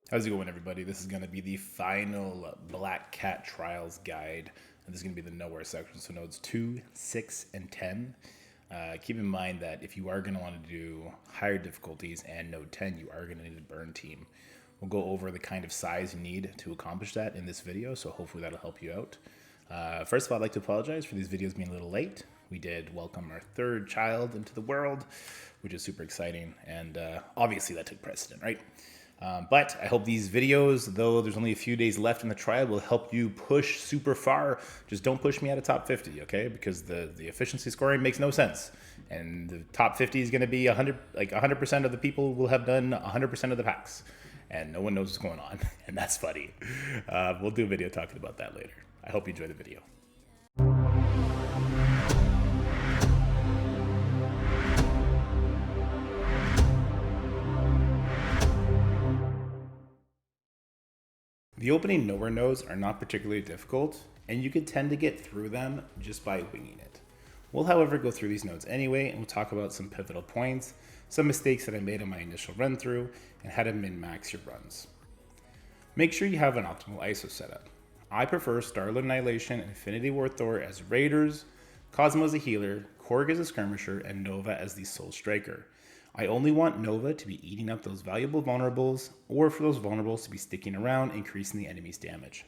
How's it going, everybody? This is going to be the final Black Cat Trials guide. And this is going to be the Knowhere section, so nodes 2, 6, and 10. Keep in mind that if you are going to want to do higher difficulties and node 10, you are going to need a burn team. We'll go over the kind of size you need to accomplish that in this video, so hopefully that'll help you out. First of all, I'd like to apologize for these videos being a little late. We did welcome our third child into the world, which is super exciting, and obviously that took precedent, right? But I hope these videos, though there's only a few days left in the trial, will help you push super far. Just don't push me out of top 50, okay? Because the efficiency scoring makes no sense. And the top 50 is going to be 100% of the people will have done 100% of the packs. And no one knows what's going on. And that's funny. We'll do a video talking about that later. I hope you enjoy the video. The opening Knowhere nodes are not particularly difficult, and you could tend to get through them just by winging it. We'll, however, go through these nodes anyway, and we'll talk about some pivotal points, some mistakes that I made on my initial run through, and how to min-max your runs. Make sure you have an optimal ISO setup. I prefer Starlord Annihilation and Infinity War Thor as raiders, Cosmo as a healer, Korg as a skirmisher, and Nova as the sole striker. I only want Nova to be eating up those valuable vulnerables, or for those vulnerables to be sticking around, increasing the enemy's damage.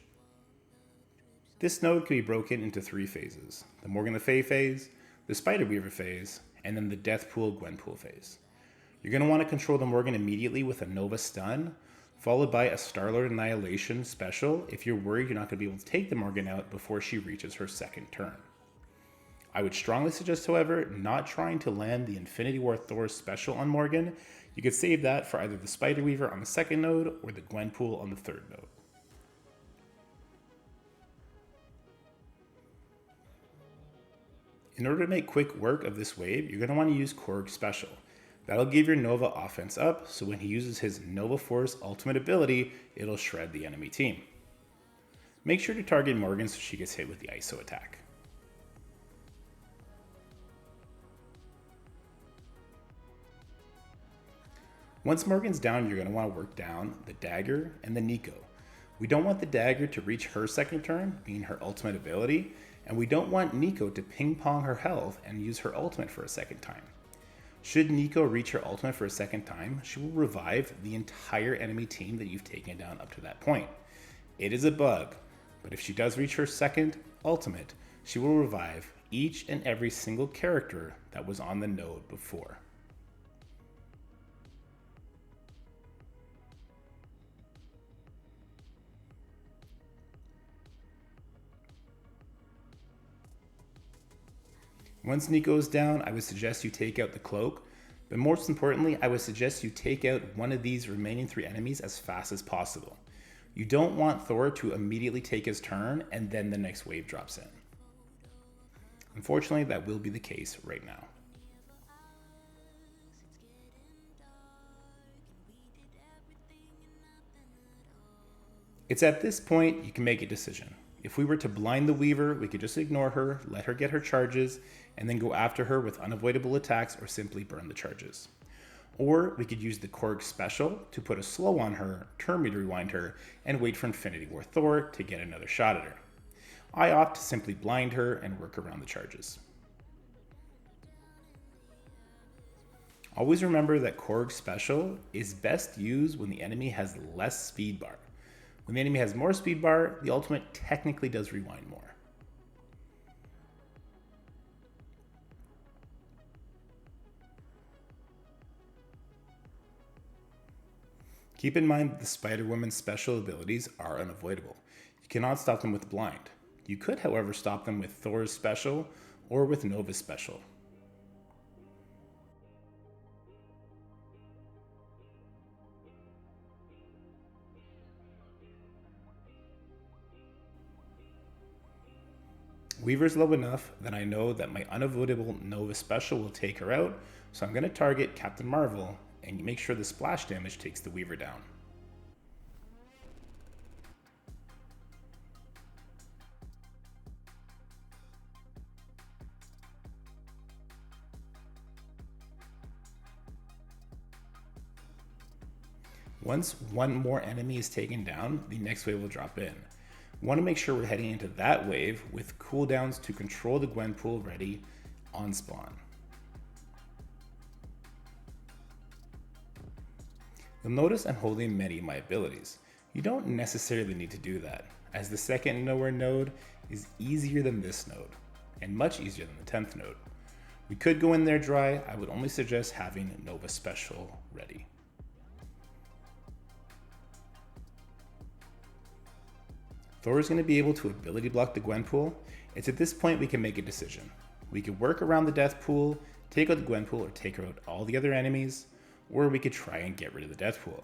This node can be broken into 3 phases: the Morgan Le Fay phase, the Spider Weaver phase, and then the Deathpool Gwenpool phase. You're going to want to control the Morgan immediately with a Nova stun, followed by a Starlord Annihilation special if you're worried you're not going to be able to take the Morgan out before she reaches her second turn. I would strongly suggest, however, not trying to land the Infinity War Thor special on Morgan. You could save that for either the Spider Weaver on the second node or the Gwenpool on the third node. In order to make quick work of this wave, you're going to want to use Korg special. That'll give your Nova offense up, so when he uses his Nova Force ultimate ability, it'll shred the enemy team. Make sure to target Morgan so she gets hit with the ISO attack. Once Morgan's down, you're going to want to work down the Dagger and the Nico. We don't want the Dagger to reach her second turn, being her ultimate ability, and we don't want Nico to ping pong her health and use her ultimate for a second time. Should Nico reach her ultimate for a second time, she will revive the entire enemy team that you've taken down up to that point. It is a bug, but if she does reach her second ultimate, she will revive each and every single character that was on the node before. Once Nico is down, I would suggest you take out the cloak, but most importantly, I would suggest you take out one of these remaining 3 enemies as fast as possible. You don't want Thor to immediately take his turn and then the next wave drops in. Unfortunately, that will be the case right now. It's at this point you can make a decision. If we were to blind the Weaver, we could just ignore her, let her get her charges, and then go after her with unavoidable attacks or simply burn the charges. Or we could use the Korg special to put a slow on her, turn me to rewind her, and wait for Infinity War Thor to get another shot at her. I opt to simply blind her and work around the charges. Always remember that Korg special is best used when the enemy has less speed bar. When the enemy has more speed bar, the ultimate technically does rewind more. Keep in mind that the Spider-Woman's special abilities are unavoidable. You cannot stop them with blind. You could, however, stop them with Thor's special or with Nova's special. Weaver's low enough that I know that my unavoidable Nova special will take her out, so I'm going to target Captain Marvel and make sure the splash damage takes the Weaver down. Once one more enemy is taken down, the next wave will drop in. We want to make sure we're heading into that wave with cooldowns to control the Gwen pool ready on spawn. You'll notice I'm holding many of my abilities. You don't necessarily need to do that, as the second Knowhere node is easier than this node, and much easier than the 10th node. We could go in there dry. I would only suggest having Nova Special ready. Thor is going to be able to ability block the Gwen pool. It's at this point we can make a decision. We could work around the death pool, take out the Gwen pool, or take out all the other enemies, or we could try and get rid of the death pool.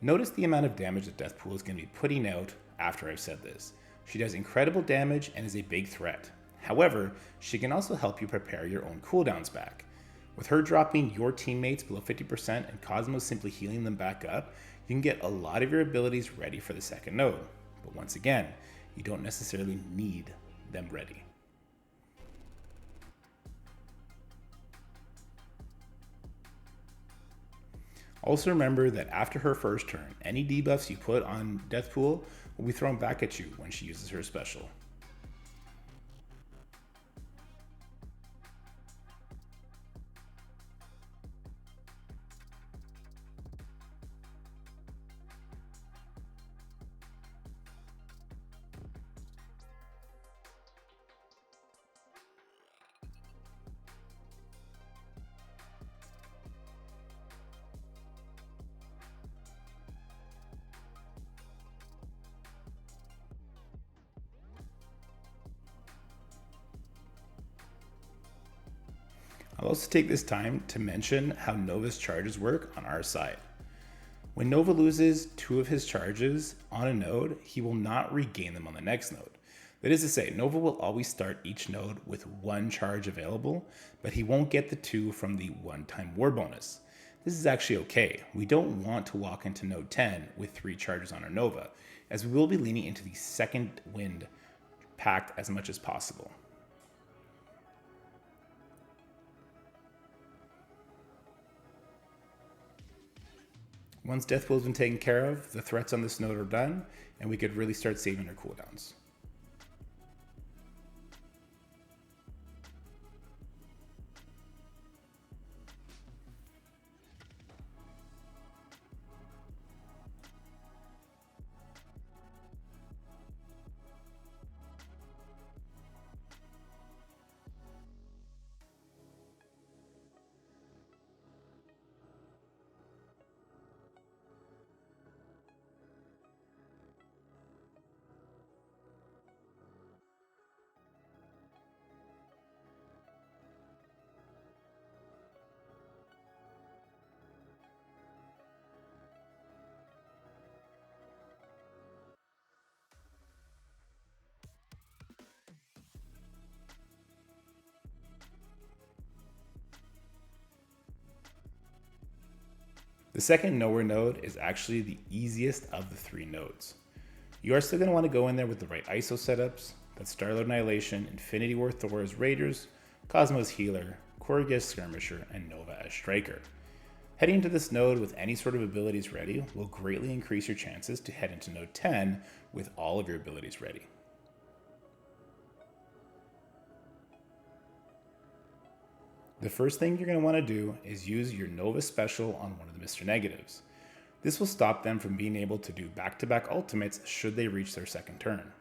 Notice the amount of damage the death pool is going to be putting out after I've said this. She does incredible damage and is a big threat. However, she can also help you prepare your own cooldowns back. With her dropping your teammates below 50% and Cosmos simply healing them back up, you can get a lot of your abilities ready for the second node. But once again, you don't necessarily need them ready. Also remember that after her first turn, any debuffs you put on Deathpool will be thrown back at you when she uses her special. I'll also take this time to mention how Nova's charges work on our side. When Nova loses 2 of his charges on a node, he will not regain them on the next node. That is to say, Nova will always start each node with 1 charge available, but he won't get the 2 from the one-time war bonus. This is actually okay. We don't want to walk into node 10 with 3 charges on our Nova, as we will be leaning into the second wind pact as much as possible. Once Deathpool has been taken care of, the threats on this node are done, and we could really start saving our cooldowns. The second Knowhere node is actually the easiest of the 3 nodes. You are still going to want to go in there with the right ISO setups. That's Star-Lord Annihilation, Infinity War Thor as Raiders, Cosmos Healer, Korg as Skirmisher, and Nova as Striker. Heading into this node with any sort of abilities ready will greatly increase your chances to head into node 10 with all of your abilities ready. The first thing you're going to want to do is use your Nova Special on one of the Mr. Negatives. This will stop them from being able to do back-to-back ultimates should they reach their second turn.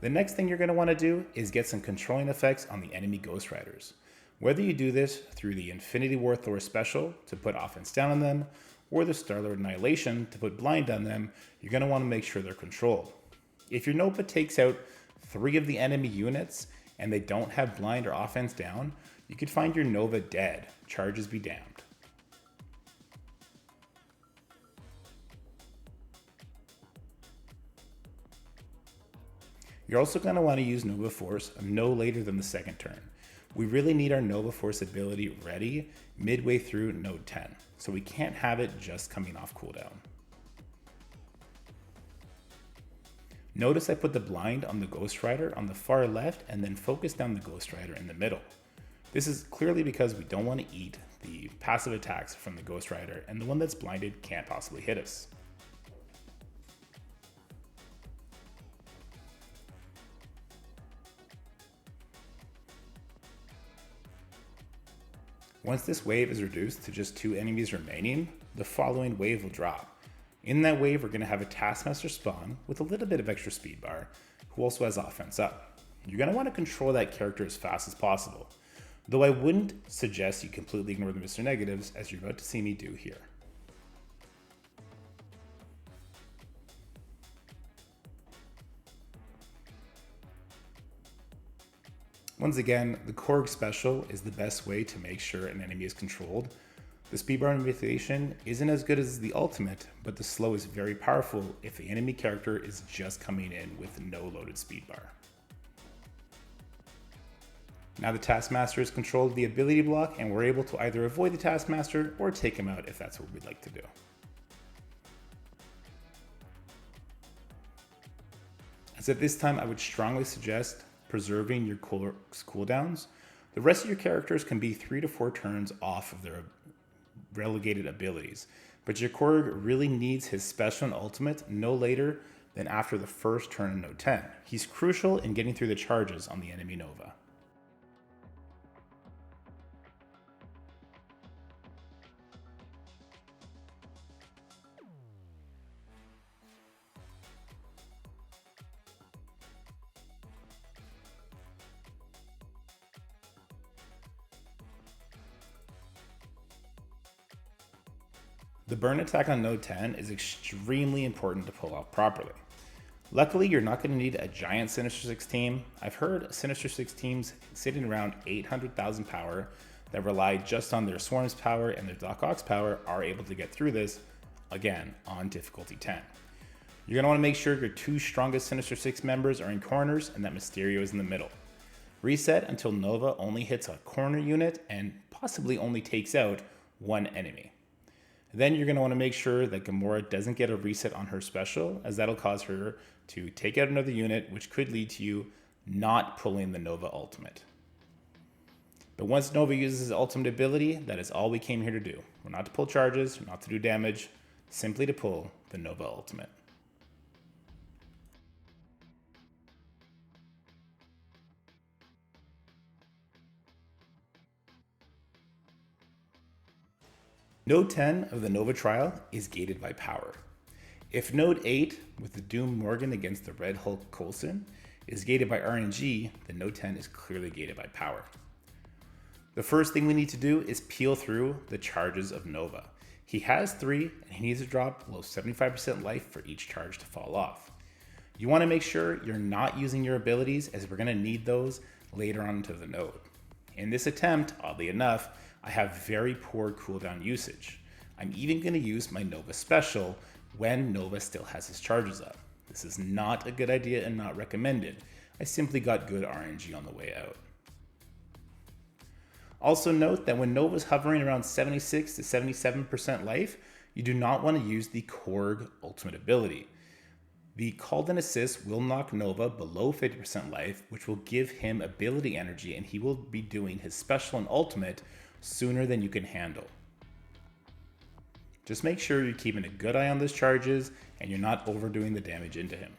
The next thing you're going to want to do is get some controlling effects on the enemy Ghost Riders. Whether you do this through the Infinity War Thor Special to put offense down on them, or the Star-Lord Annihilation to put blind on them, you're going to want to make sure they're controlled. If your Nova takes out 3 of the enemy units, and they don't have blind or offense down, you could find your Nova dead. Charges be damned. You're also going to want to use Nova Force no later than the second turn. We really need our Nova Force ability ready midway through node 10, so we can't have it just coming off cooldown. Notice I put the blind on the Ghost Rider on the far left and then focus down the Ghost Rider in the middle. This is clearly because we don't want to eat the passive attacks from the Ghost Rider, and the one that's blinded can't possibly hit us. Once this wave is reduced to just 2 enemies remaining, the following wave will drop. In that wave, we're going to have a Taskmaster spawn with a little bit of extra speed bar, who also has offense up. You're going to want to control that character as fast as possible, though I wouldn't suggest you completely ignore the Mr. Negatives, as you're about to see me do here. Once again, the Korg special is the best way to make sure an enemy is controlled. The speed bar manipulation isn't as good as the ultimate, but the slow is very powerful if the enemy character is just coming in with no loaded speed bar. Now the Taskmaster has controlled the ability block, and we're able to either avoid the Taskmaster or take him out if that's what we'd like to do. As at this time, I would strongly suggest preserving your Korg's cooldowns. The rest of your characters can be 3 to 4 turns off of their relegated abilities, but your Korg really needs his special and ultimate no later than after the first turn in Node 10. He's crucial in getting through the charges on the enemy Nova. The burn attack on Node 10 is extremely important to pull off properly. Luckily, you're not going to need a giant Sinister 6 team. I've heard Sinister 6 teams sitting around 800,000 power that rely just on their Swarm's power and their Doc Ock's power are able to get through this, again, on difficulty 10. You're going to want to make sure your 2 strongest Sinister 6 members are in corners and that Mysterio is in the middle. Reset until Nova only hits a corner unit and possibly only takes out 1 enemy. Then you're going to want to make sure that Gamora doesn't get a reset on her special, as that'll cause her to take out another unit, which could lead to you not pulling the Nova ultimate. But once Nova uses his ultimate ability, that is all we came here to do. We're not to pull charges, not to do damage, simply to pull the Nova ultimate. Node 10 of the Nova trial is gated by power. If Node 8 with the Doom Morgan against the Red Hulk Coulson is gated by RNG, then Node 10 is clearly gated by power. The first thing we need to do is peel through the charges of Nova. He has 3 and he needs to drop below 75% life for each charge to fall off. You want to make sure you're not using your abilities, as we're going to need those later on into the node. In this attempt, oddly enough, I have very poor cooldown usage. I'm even going to use my Nova special when Nova still has his charges up. This is not a good idea and not recommended. I simply got good RNG on the way out. Also note that when Nova's hovering around 76 to 77% life, you do not want to use the Korg ultimate ability. The called in assist will knock Nova below 50% life, which will give him ability energy, and he will be doing his special and ultimate sooner than you can handle. Just make sure you're keeping a good eye on those charges and you're not overdoing the damage into him.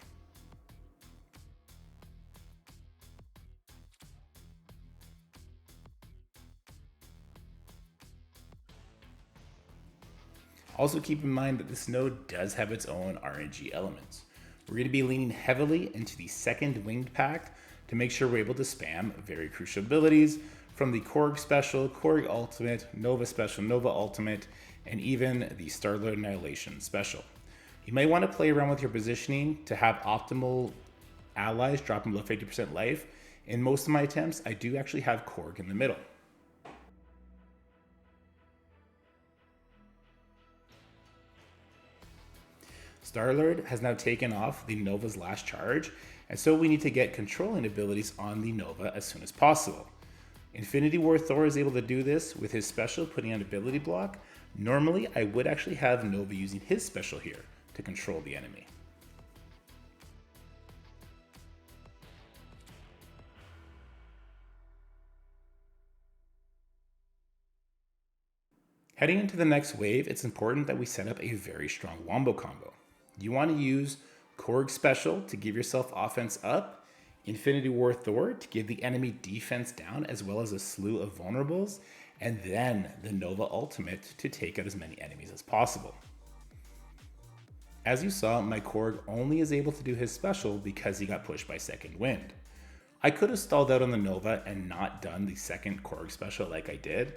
Also keep in mind that this node does have its own RNG elements. We're going to be leaning heavily into the second winged pact to make sure we're able to spam very crucial abilities from the Korg special, Korg ultimate, Nova special, Nova ultimate, and even the Star-Lord Annihilation special. You may want to play around with your positioning to have optimal allies dropping below 50% life. In most of my attempts, I do actually have Korg in the middle. Star-Lord has now taken off the Nova's last charge, and so we need to get controlling abilities on the Nova as soon as possible. Infinity War Thor is able to do this with his special putting on ability block. Normally, I would actually have Nova using his special here to control the enemy. Heading into the next wave, it's important that we set up a very strong wombo combo. You want to use Korg Special to give yourself offense up, Infinity War Thor to give the enemy defense down, as well as a slew of vulnerables, and then the Nova Ultimate to take out as many enemies as possible. As you saw, my Korg only is able to do his special because he got pushed by Second Wind. I could have stalled out on the Nova and not done the second Korg special like I did,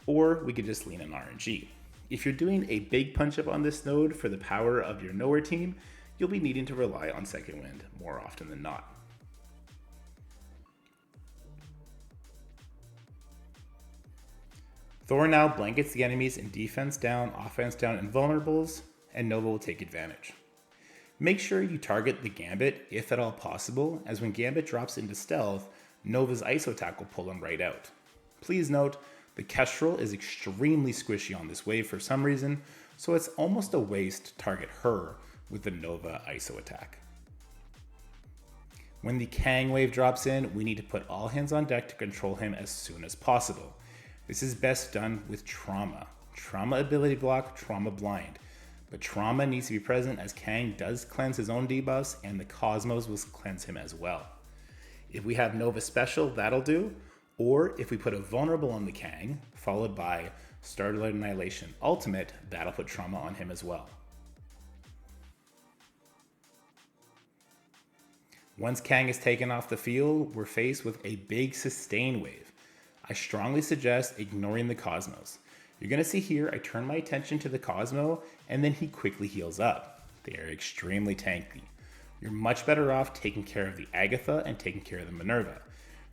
or we could just lean on RNG. If you're doing a big punch up on this node for the power of your Knowhere team, you'll be needing to rely on Second Wind more often than not. Thor now blankets the enemies in defense down, offense down, and vulnerables, and Nova will take advantage. Make sure you target the Gambit if at all possible, as when Gambit drops into stealth, Nova's ISO attack will pull him right out. Please note, the Kestrel is extremely squishy on this wave for some reason, so it's almost a waste to target her with the Nova ISO attack. When the Kang wave drops in, we need to put all hands on deck to control him as soon as possible. This is best done with Trauma. Trauma ability block, Trauma blind. But Trauma needs to be present as Kang does cleanse his own debuffs and the Cosmos will cleanse him as well. If we have Nova Special, that'll do. Or if we put a vulnerable on the Kang, followed by Starlight Annihilation Ultimate, that'll put Trauma on him as well. Once Kang is taken off the field, we're faced with a big sustain wave. I strongly suggest ignoring the Cosmos. You're going to see here, I turn my attention to the Cosmo, and then he quickly heals up. They are extremely tanky. You're much better off taking care of the Agatha and taking care of the Minerva.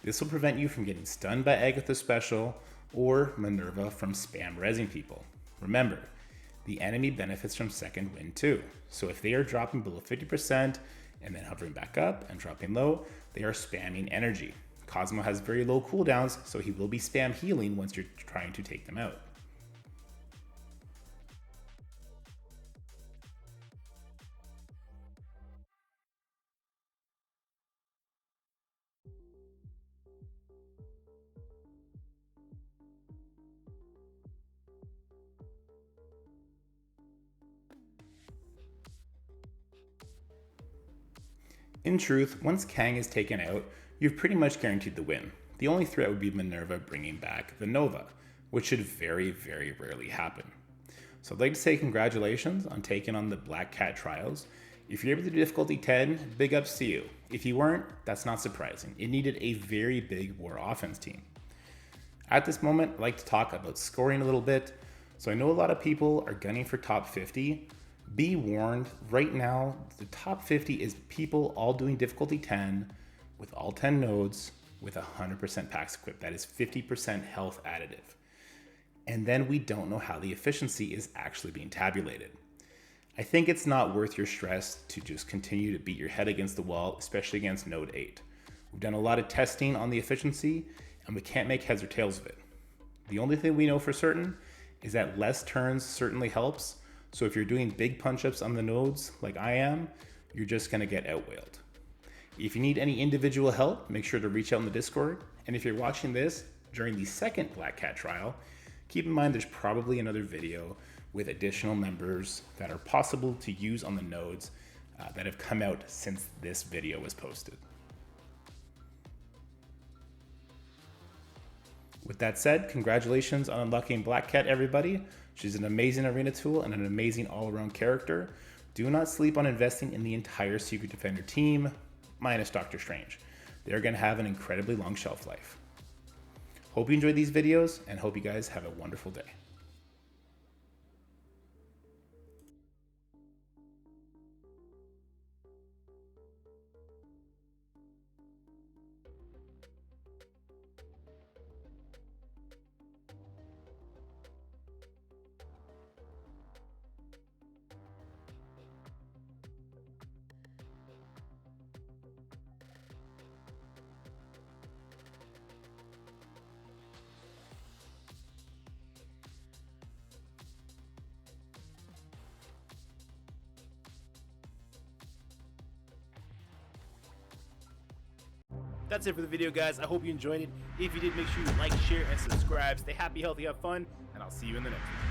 This will prevent you from getting stunned by Agatha Special or Minerva from spam rezzing people. Remember, the enemy benefits from Second Wind too. So if they are dropping below 50% and then hovering back up and dropping low, they are spamming energy. Cosmo has very low cooldowns, so he will be spam healing once you're trying to take them out. In truth, once Kang is taken out, you've pretty much guaranteed the win. The only threat would be Minerva bringing back the Nova, which should very, very rarely happen. So I'd like to say congratulations on taking on the Black Cat Trials. If you're able to do difficulty 10, big ups to you. If you weren't, that's not surprising. It needed a very big war offense team. At this moment, I'd like to talk about scoring a little bit. So I know a lot of people are gunning for top 50. Be warned, right now, the top 50 is people all doing difficulty 10 with all 10 nodes with 100% packs equipped. That is 50% health additive. And then we don't know how the efficiency is actually being tabulated. I think it's not worth your stress to just continue to beat your head against the wall, especially against node 8. We've done a lot of testing on the efficiency, and we can't make heads or tails of it. The only thing we know for certain is that less turns certainly helps. So if you're doing big punch-ups on the nodes like I am, you're just gonna get outwailed. If you need any individual help, make sure to reach out in the Discord. And if you're watching this during the second Black Cat trial, keep in mind there's probably another video with additional members that are possible to use on the nodes that have come out since this video was posted. With that said, congratulations on unlocking Black Cat, everybody. She's an amazing arena tool and an amazing all-around character. Do not sleep on investing in the entire Secret Defender team, minus Doctor Strange. They're going to have an incredibly long shelf life. Hope you enjoyed these videos and hope you guys have a wonderful day. That's it for the video, guys. I hope you enjoyed it. If you did, make sure you like, share, and subscribe. Stay happy, healthy, have fun, and I'll see you in the next one.